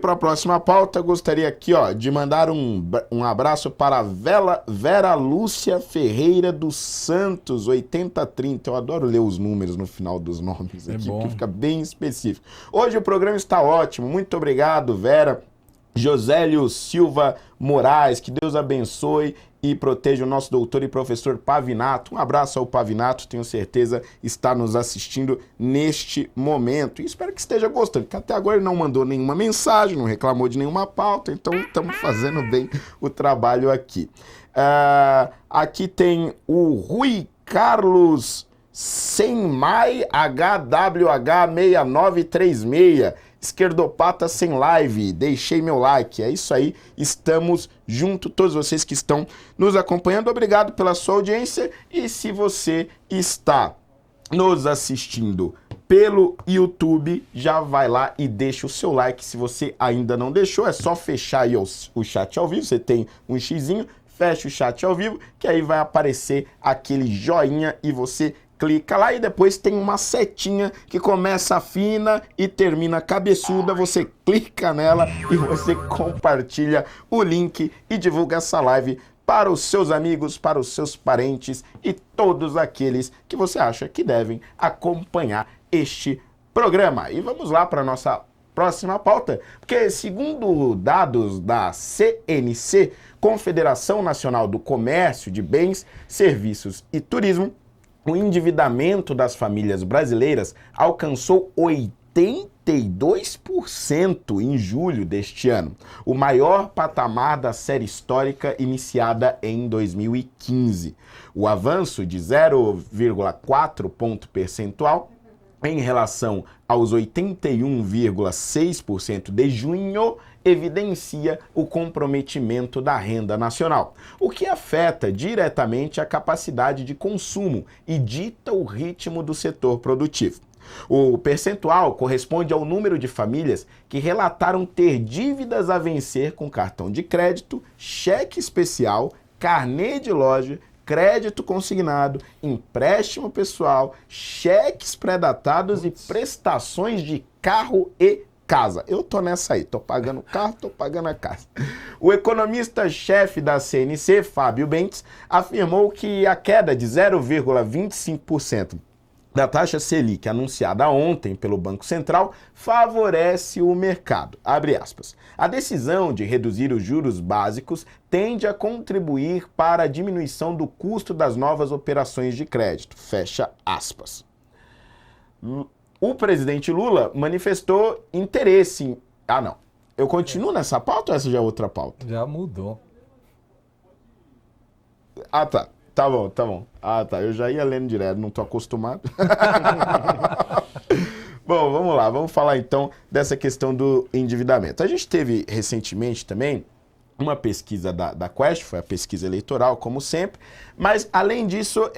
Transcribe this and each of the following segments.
para a próxima pauta, gostaria aqui de mandar um abraço para a Vera Lúcia Ferreira dos Santos, 8030. Eu adoro ler os números no final dos nomes aqui, porque fica bem específico. Hoje o programa está ótimo, muito obrigado, Vera. Josélio Silva Moraes, que Deus abençoe e proteja o nosso doutor e professor Pavinato. Um abraço ao Pavinato, tenho certeza está nos assistindo neste momento. E espero que esteja gostando, porque até agora ele não mandou nenhuma mensagem, não reclamou de nenhuma pauta, então estamos fazendo bem o trabalho aqui. Aqui tem o Rui Carlos Senmai HWH6936. Esquerdopata sem live, deixei meu like, é isso aí, estamos junto, todos vocês que estão nos acompanhando, obrigado pela sua audiência, e se você está nos assistindo pelo YouTube, já vai lá e deixa o seu like, se você ainda não deixou, é só fechar aí o chat ao vivo, você tem um xizinho, fecha o chat ao vivo, que aí vai aparecer aquele joinha e você clica lá e depois tem uma setinha que começa fina e termina cabeçuda. Você clica nela e você compartilha o link e divulga essa live para os seus amigos, para os seus parentes e todos aqueles que você acha que devem acompanhar este programa. E vamos lá para a nossa próxima pauta, porque segundo dados da CNC, Confederação Nacional do Comércio de Bens, Serviços e Turismo, o endividamento das famílias brasileiras alcançou 82% em julho deste ano, o maior patamar da série histórica iniciada em 2015. O avanço de 0,4 ponto percentual em relação aos 81,6% de junho evidencia o comprometimento da renda nacional, o que afeta diretamente a capacidade de consumo e dita o ritmo do setor produtivo. O percentual corresponde ao número de famílias que relataram ter dívidas a vencer com cartão de crédito, cheque especial, carnê de loja, crédito consignado, empréstimo pessoal, cheques pré-datados e prestações de carro e casa. Eu tô nessa aí, tô pagando o carro, tô pagando a casa. O economista-chefe da CNC, Fábio Bentes, afirmou que a queda de 0,25% da taxa Selic anunciada ontem pelo Banco Central favorece o mercado. Abre aspas. A decisão de reduzir os juros básicos tende a contribuir para a diminuição do custo das novas operações de crédito. Fecha aspas. O presidente Lula manifestou interesse em... Ah, não. Eu continuo nessa pauta ou essa já é outra pauta? Já mudou. Ah, tá. Tá bom, tá bom. Ah, tá. Eu já ia lendo direto, não tô acostumado. Bom, vamos lá. Vamos falar então dessa questão do endividamento. A gente teve recentemente também uma pesquisa da Quest, foi a pesquisa eleitoral, como sempre, mas além disso,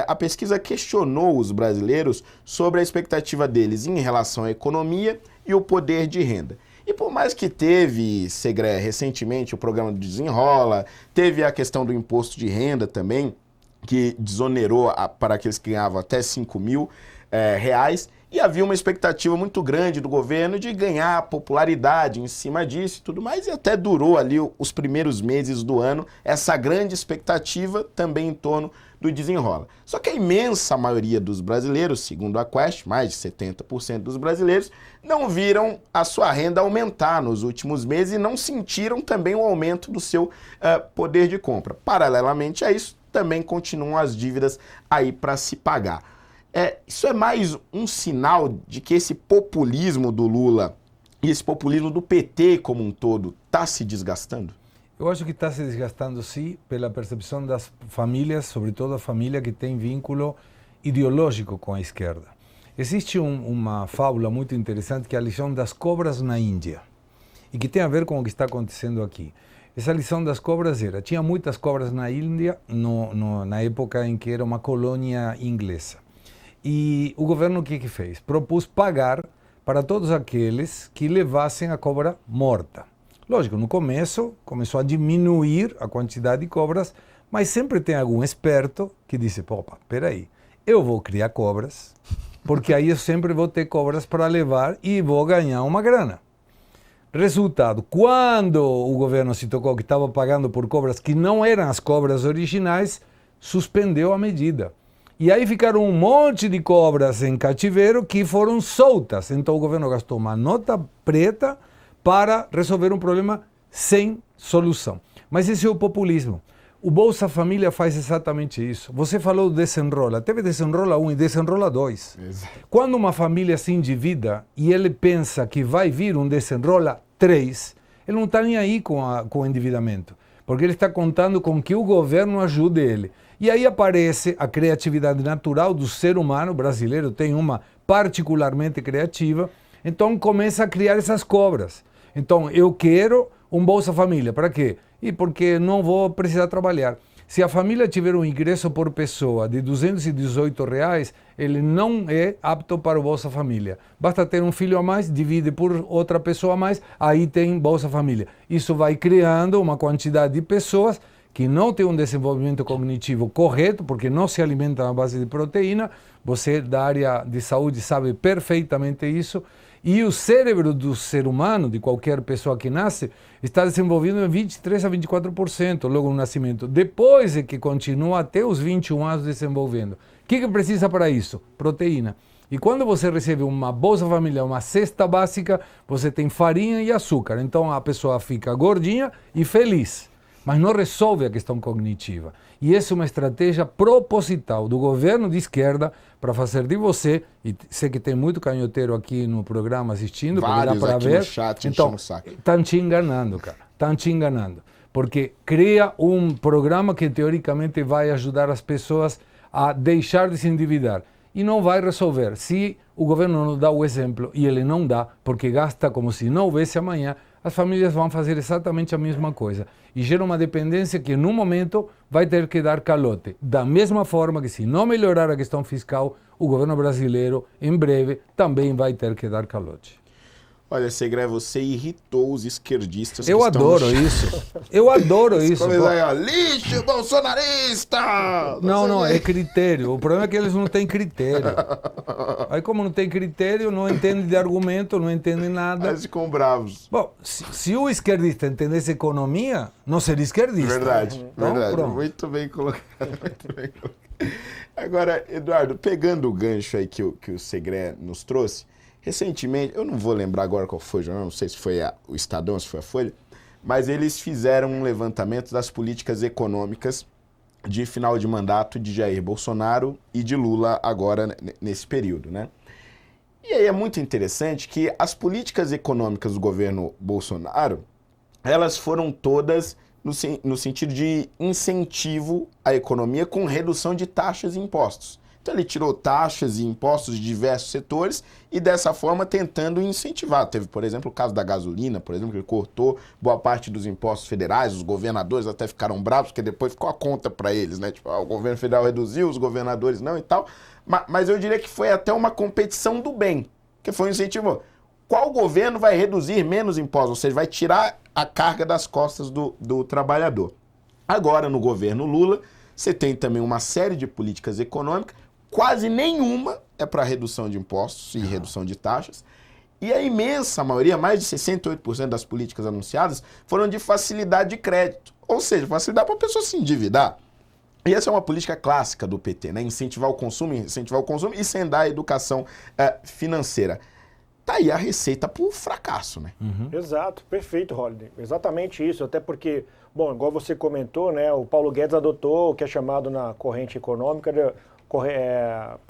a pesquisa questionou os brasileiros sobre a expectativa deles em relação à economia e o poder de renda. E por mais que teve, Segré, recentemente o programa do Desenrola, teve a questão do imposto de renda também, que desonerou para aqueles que ganhavam até 5 mil reais, e havia uma expectativa muito grande do governo de ganhar popularidade em cima disso e tudo mais, e até durou ali os primeiros meses do ano essa grande expectativa também em torno do Desenrola. Só que a imensa maioria dos brasileiros, segundo a Quest, mais de 70% dos brasileiros, não viram a sua renda aumentar nos últimos meses e não sentiram também o aumento do seu poder de compra. Paralelamente a isso, também continuam as dívidas aí para se pagar. Isso é mais um sinal de que esse populismo do Lula e esse populismo do PT como um todo está se desgastando? Eu acho que está se desgastando, sim, pela percepção das famílias, sobretudo a família que tem vínculo ideológico com a esquerda. Existe uma fábula muito interessante que é a lição das cobras na Índia e que tem a ver com o que está acontecendo aqui. Essa lição das cobras tinha muitas cobras na Índia na época em que era uma colônia inglesa. E o governo o que fez? Propôs pagar para todos aqueles que levassem a cobra morta. Lógico, no começo começou a diminuir a quantidade de cobras, mas sempre tem algum esperto que disse, opa, peraí, eu vou criar cobras, porque aí eu sempre vou ter cobras para levar e vou ganhar uma grana. Resultado, quando o governo se tocou que estava pagando por cobras que não eram as cobras originais, suspendeu a medida. E aí ficaram um monte de cobras em cativeiro que foram soltas. Então o governo gastou uma nota preta para resolver um problema sem solução. Mas esse é o populismo. O Bolsa Família faz exatamente isso. Você falou do Desenrola. Teve Desenrola 1 e Desenrola 2. Exato. Quando uma família se endivida e ele pensa que vai vir um Desenrola 3, ele não está nem aí com o endividamento, porque ele está contando com que o governo ajude ele. E aí aparece a criatividade natural do ser humano brasileiro, tem uma particularmente criativa, então começa a criar essas cobras. Então eu quero um Bolsa Família, para quê? E porque não vou precisar trabalhar. Se a família tiver um ingresso por pessoa de R$218, ele não é apto para o Bolsa Família. Basta ter um filho a mais, divide por outra pessoa a mais, aí tem Bolsa Família. Isso vai criando uma quantidade de pessoas que não têm um desenvolvimento cognitivo correto, porque não se alimentam à base de proteína. Você da área de saúde sabe perfeitamente isso. E o cérebro do ser humano, de qualquer pessoa que nasce, está desenvolvido em 23% a 24% logo no nascimento. Depois é que continua até os 21 anos desenvolvendo. O que precisa para isso? Proteína. E quando você recebe uma Bolsa Família, uma cesta básica, você tem farinha e açúcar. Então a pessoa fica gordinha e feliz, mas não resolve a questão cognitiva. E essa é uma estratégia proposital do governo de esquerda para fazer de você, e sei que tem muito canhoteiro aqui no programa assistindo, vários porque dá para aqui ver. No chat, então, o saco. Estão te enganando, cara. Estão te enganando. Porque cria um programa que teoricamente vai ajudar as pessoas a deixar de se endividar. E não vai resolver. Se o governo não dá o exemplo, e ele não dá, porque gasta como se não houvesse amanhã, as famílias vão fazer exatamente a mesma coisa. E gera uma dependência que, num momento, vai ter que dar calote. Da mesma forma que, se não melhorar a questão fiscal, o governo brasileiro, em breve, também vai ter que dar calote. Olha, Segré, você irritou os esquerdistas. Eu adoro isso. Eu adoro isso. Aí, ó, lixo bolsonarista! Não, é critério. O problema é que eles não têm critério. Aí, como não tem critério, não entendem de argumento, não entendem nada. Eles ficam bravos. Bom, se o esquerdista entendesse economia, não seria esquerdista. Verdade, então, verdade. Pronto. Muito bem colocado, muito bem colocado. Agora, Eduardo, pegando o gancho aí que o Segré nos trouxe, recentemente, eu não vou lembrar agora qual foi o jornal, não sei se foi o Estadão, se foi a Folha, mas eles fizeram um levantamento das políticas econômicas de final de mandato de Jair Bolsonaro e de Lula agora nesse período, né? E aí é muito interessante que as políticas econômicas do governo Bolsonaro, elas foram todas no sentido de incentivo à economia com redução de taxas e impostos. Então ele tirou taxas e impostos de diversos setores e dessa forma tentando incentivar. Teve, por exemplo, o caso da gasolina, por exemplo, que ele cortou boa parte dos impostos federais, os governadores até ficaram bravos, porque depois ficou a conta para eles, né? Tipo, o governo federal reduziu, os governadores não e tal. Mas eu diria que foi até uma competição do bem, que foi um incentivo. Qual governo vai reduzir menos impostos? Ou seja, vai tirar a carga das costas do trabalhador. Agora, no governo Lula, você tem também uma série de políticas econômicas. Quase nenhuma é para redução de impostos e redução de taxas. E a imensa maioria, mais de 68% das políticas anunciadas, foram de facilidade de crédito. Ou seja, facilidade para a pessoa se endividar. E essa é uma política clássica do PT, né? Incentivar o consumo e sem dar a educação financeira. Tá aí a receita para o fracasso, né? Uhum. Exato, perfeito, Holliday. Exatamente isso, até porque, bom, igual você comentou, né? O Paulo Guedes adotou o que é chamado na corrente econômica de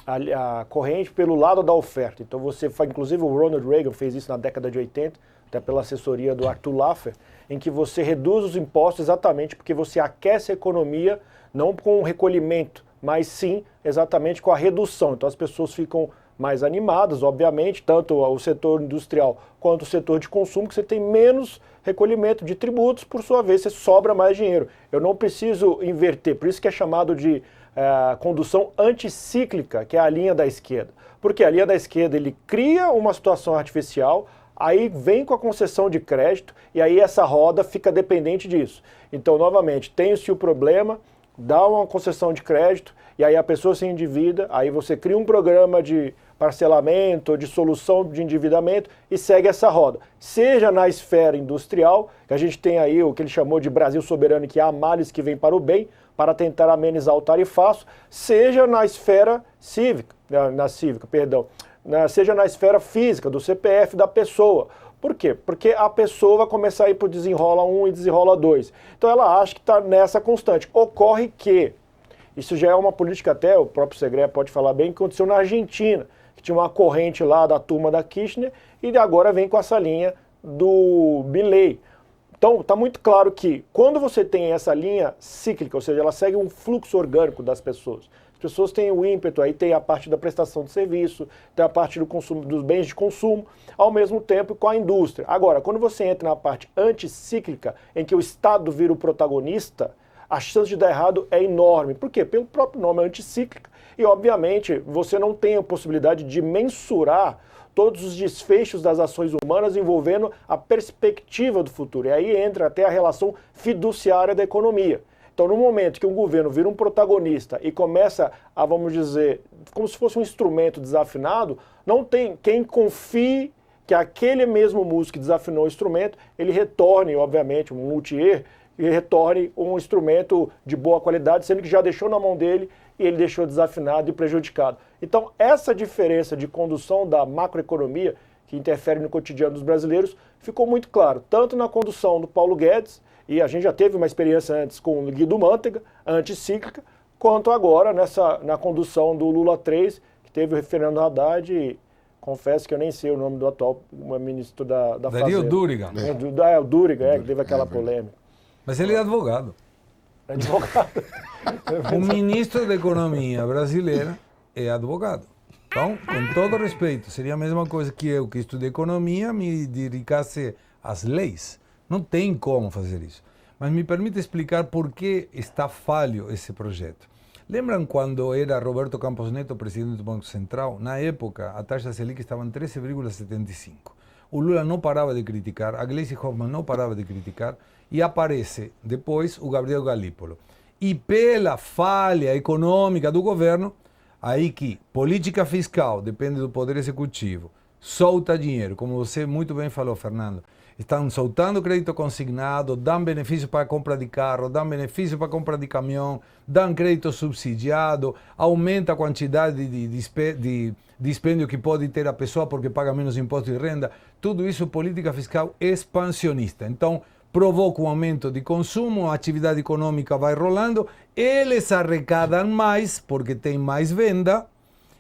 a corrente pelo lado da oferta. Então você faz, inclusive o Ronald Reagan fez isso na década de 80, até pela assessoria do Arthur Laffer, em que você reduz os impostos exatamente porque você aquece a economia, não com o recolhimento, mas sim exatamente com a redução. Então as pessoas ficam mais animadas, obviamente, tanto o setor industrial quanto o setor de consumo, que você tem menos recolhimento de tributos, por sua vez você sobra mais dinheiro. Eu não preciso inverter, por isso que é chamado de condução anticíclica, que é a linha da esquerda. Porque a linha da esquerda, ele cria uma situação artificial, aí vem com a concessão de crédito, e aí essa roda fica dependente disso. Então, novamente, tem-se o problema, dá uma concessão de crédito, e aí a pessoa se endivida, aí você cria um programa parcelamento, de solução de endividamento e segue essa roda. Seja na esfera industrial, que a gente tem aí o que ele chamou de Brasil soberano, que há males que vem para o bem, para tentar amenizar o tarifaço, seja na esfera cívica, seja na esfera física, do CPF da pessoa. Por quê? Porque a pessoa vai começar a ir para o desenrola 1 e desenrola 2. Então ela acha que está nessa constante. Ocorre que, isso já é uma política até, o próprio Segré pode falar bem, que aconteceu na Argentina, que tinha uma corrente lá da turma da Kirchner e agora vem com essa linha do Milei. Então está muito claro que quando você tem essa linha cíclica, ou seja, ela segue um fluxo orgânico das pessoas, as pessoas têm o ímpeto, aí tem a parte da prestação de serviço, tem a parte do consumo, dos bens de consumo, ao mesmo tempo com a indústria. Agora, quando você entra na parte anticíclica, em que o Estado vira o protagonista, a chance de dar errado é enorme. Por quê? Pelo próprio nome, anticíclica. E, obviamente, você não tem a possibilidade de mensurar todos os desfechos das ações humanas envolvendo a perspectiva do futuro. E aí entra até a relação fiduciária da economia. Então, no momento que um governo vira um protagonista e começa a, vamos dizer, como se fosse um instrumento desafinado, não tem quem confie que aquele mesmo músico que desafinou o instrumento, ele retorne, obviamente, um luthier, e retorne um instrumento de boa qualidade, sendo que já deixou na mão dele e ele deixou desafinado e prejudicado. Então, essa diferença de condução da macroeconomia, que interfere no cotidiano dos brasileiros, ficou muito claro, tanto na condução do Paulo Guedes, e a gente já teve uma experiência antes com o Guido Mantega, anticíclica, quanto agora na condução do Lula 3, que teve o Fernando Haddad, e confesso que eu nem sei o nome do atual ministro da Fazenda. Dario Durigan. O Durigan, que teve aquela polêmica. Mas ele é advogado. Advogado. O ministro da Economia brasileira é advogado. Então, com todo respeito, seria a mesma coisa que eu, que estudei economia, me dedicasse às leis. Não tem como fazer isso. Mas me permite explicar por que está falho esse projeto. Lembram quando era Roberto Campos Neto presidente do Banco Central? Na época, a taxa Selic estava em 13,75. O Lula não parava de criticar, a Gleisi Hoffmann não parava de criticar, e aparece depois o Gabriel Galípolo. E pela falha econômica do governo, aí que política fiscal depende do Poder Executivo, solta dinheiro, como você muito bem falou, Fernando. Estão soltando crédito consignado, dão benefício para a compra de carro, dão benefício para a compra de caminhão, dão crédito subsidiado, aumenta a quantidade de dispêndio que pode ter a pessoa porque paga menos imposto de renda. Tudo isso é política fiscal expansionista. Então, provoca um aumento de consumo, a atividade econômica vai rolando, eles arrecadam mais porque tem mais venda,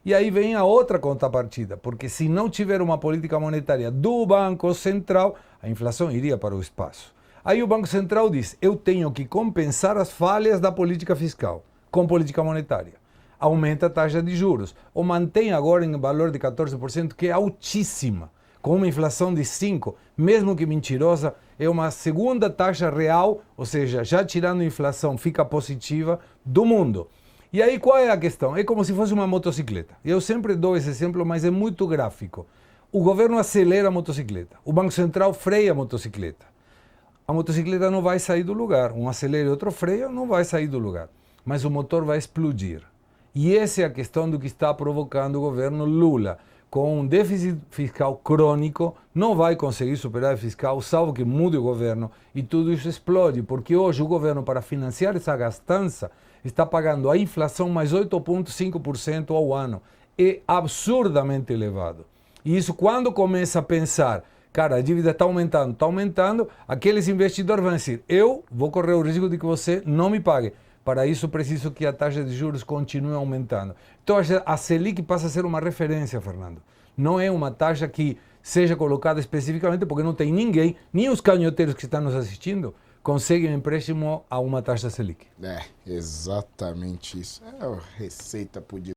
e aí vem a outra contrapartida, porque se não tiver uma política monetária do Banco Central, a inflação iria para o espaço. Aí o Banco Central diz, eu tenho que compensar as falhas da política fiscal com política monetária. Aumenta a taxa de juros, ou mantém agora em valor de 14%, que é altíssima, com uma inflação de 5%, mesmo que mentirosa, é uma segunda taxa real, ou seja, já tirando a inflação, fica positiva, do mundo. E aí qual é a questão? É como se fosse uma motocicleta. Eu sempre dou esse exemplo, mas é muito gráfico. O governo acelera a motocicleta, o Banco Central freia a motocicleta. A motocicleta não vai sair do lugar, um acelera e outro freia, não vai sair do lugar. Mas o motor vai explodir. E essa é a questão do que está provocando o governo Lula. Com um déficit fiscal crônico, não vai conseguir superar fiscal, salvo que mude o governo, e tudo isso explode, porque hoje o governo, para financiar essa gastança, está pagando a inflação mais 8,5% ao ano. É absurdamente elevado. E isso, quando começa a pensar, cara, a dívida está aumentando, aqueles investidores vão dizer, eu vou correr o risco de que você não me pague. Para isso, preciso que a taxa de juros continue aumentando. Então, a Selic passa a ser uma referência, Fernando. Não é uma taxa que seja colocada especificamente, porque não tem ninguém, nem os canhoteiros que estão nos assistindo, conseguem empréstimo a uma taxa Selic. É, exatamente isso. É a receita por